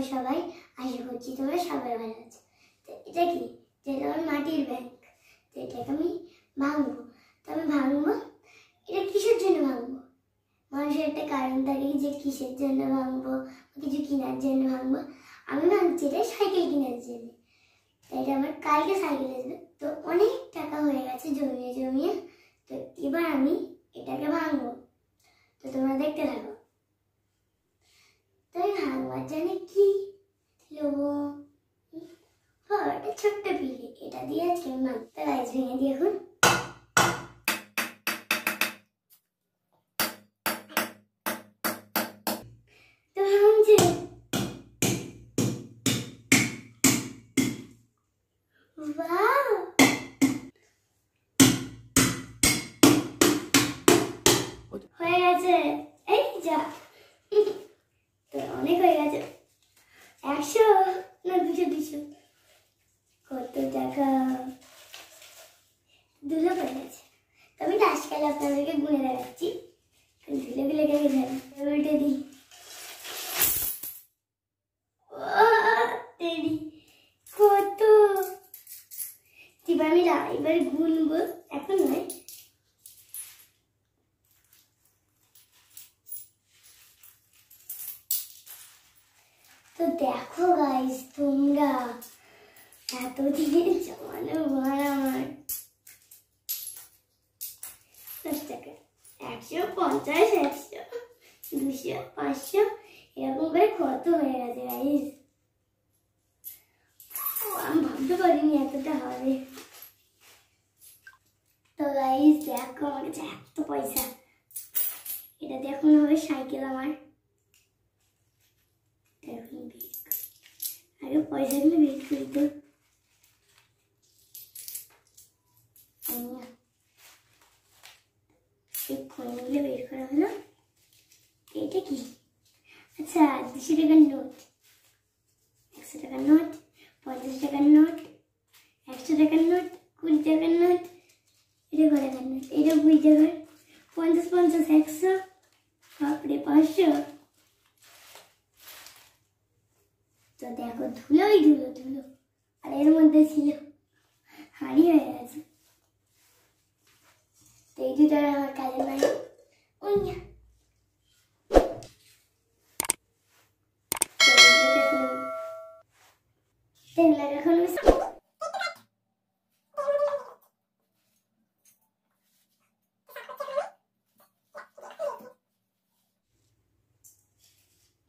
তোমরা সবাই? আশা করছি তোমরা সবাই ভালো আছো। তো এটা কি? যেটা আমার মাটির ব্যাগ। তো এটাকে আমি ভাঙবো। তো আমি ভাঙবো, এটা কিসের জন্য ভাঙবো? মানুষের একটা কারণ থাকে যে কিসের জন্য ভাঙবো, কিছু কেনার জন্য ভাঙবো। আমি ভাঙছি এটা সাইকেল কেনার জন্য। এটা আমার কালকে সাইকেল আসবে। তো অনেক টাকা হয়ে গেছে জমিয়ে জমিয়ে। তো এবার আমি এটাকে ভাঙবো। তো তোমরা দেখতে থাকো। তো আমি ভাঙবার জন্য কি নেবো? একটা ছোট্ট পিলি, এটা দিয়ে আজকে আমি ভাঙতে গাছ ভেঙে দিয়ে এখন তো ভাঙছে। ওয়াও, হয়ে গেছে। এই যা, তো অনেক হয়ে গেছে। 100 না 200 কত টাকা? 200 পড়ে গেছে। তো আমি আজকাল আপনাদেরকে গুনে দেখাচ্ছি। ধুলে গুলে গেলে যাবে, উল্টে দিই। কত? এবার আমি এবার গুনবো, এখন নয়। তো দেখো গাইস, তোমরা এতদিনে জমানো ভার আমার 10 টাকা, 150, 100, 200, 500 এরকম করে কত হয়ে গেছে গাইস। আমি ভাবতে পারিনি এতটা হবে। তো গাইস দেখো, আমার কাছে এত পয়সা। এটা দেখুন হবে সাইকেল আমার। দেখুন আগে পয়সাগুলো বের করি। তো এই কয়েনগুলো বের করা হলো। এটা কি? আচ্ছা, 200 টাকার নোট, 100 টাকার নোট, 50 টাকার নোট, 100 টাকার নোট, 20 টাকার নোট, এটা কত টাকার নোট? এটা 20 টাকার, 50, 50, 100, বাপরে 500। তো দেখো ধুলোই ধুলো ধুলো, আর এর মধ্যে ছিল হাড়ি হয়ে গেছে। তো এই দুটো আমার কাজে নাই। ওই না, এখন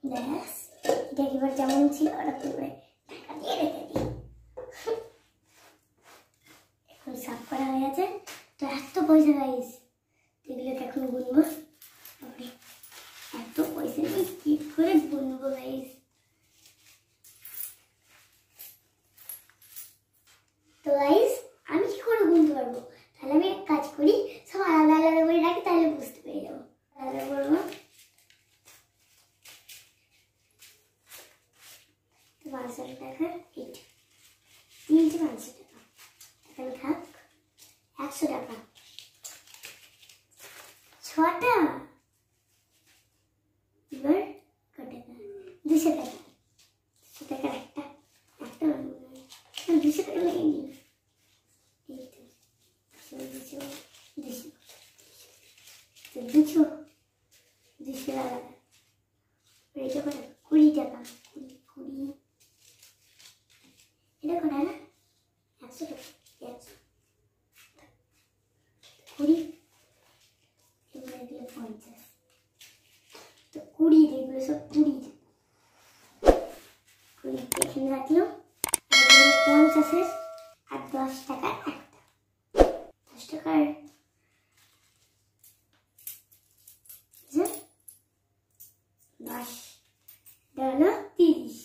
ব্যাস, এটা এবার যেমন ছিল ওরকম করে ঢাকা দিয়ে রেখে দিই। এখন সাফ করা হয়ে গেছে। তো এত পয়সা গাইস, এগুলোকে এখন গুনবো। এত পয়সা নিয়ে কি করে গুনবো গাইস? তো গাইস আমি কি করে গুনতে পারবো? তাহলে আমি এক কাজ করি, সব আলাদা আলাদা করে রাখি, তাহলে বুঝতে পেরে যাবো। আলাদা করবো। 500 টাকা, এটা 500 টাকা, এখানে থাক 100 টাকা, 6টা। এবার কত টাকা? 200 টাকা, 200 টাকার একটা 200 টাকা লেগে নিন। এই তো 200, 200 আলাদা। এটা কত? 20 টাকা, 20, এটা কত না? 100 টাকা, 20, এগুলো 50। তো 20, এগুলো সব 20 এখানে রাখলাম। 50 আর 10 টাকার একটা, 10 টাকার 10 হলো 30।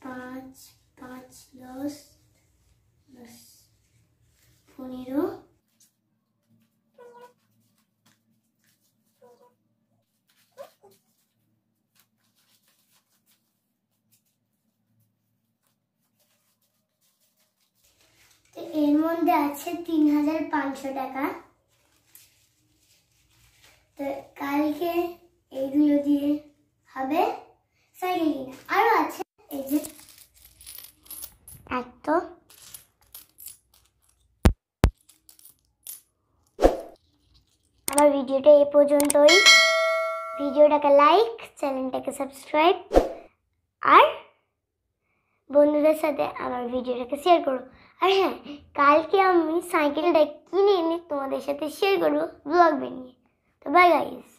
পাঁচ 5, 10, 15। এর মধ্যে আছে 3500 টাকা। তো কালকে এইগুলো দিয়ে হবে সাইকেল কিনা। আরো আছে এই যে এত। আমার ভিডিওটা এই পর্যন্তই। ভিডিওটাকে লাইক, চ্যানেলটাকে সাবস্ক্রাইব আর বন্ধুদের সাথে আমার ভিডিওটাকে শেয়ার করো। আর হ্যাঁ, কালকে আমি সাইকেলটা কিনে এনে তোমাদের সাথে শেয়ার করবো ব্লগ বানিয়ে। তো বাই গাইস।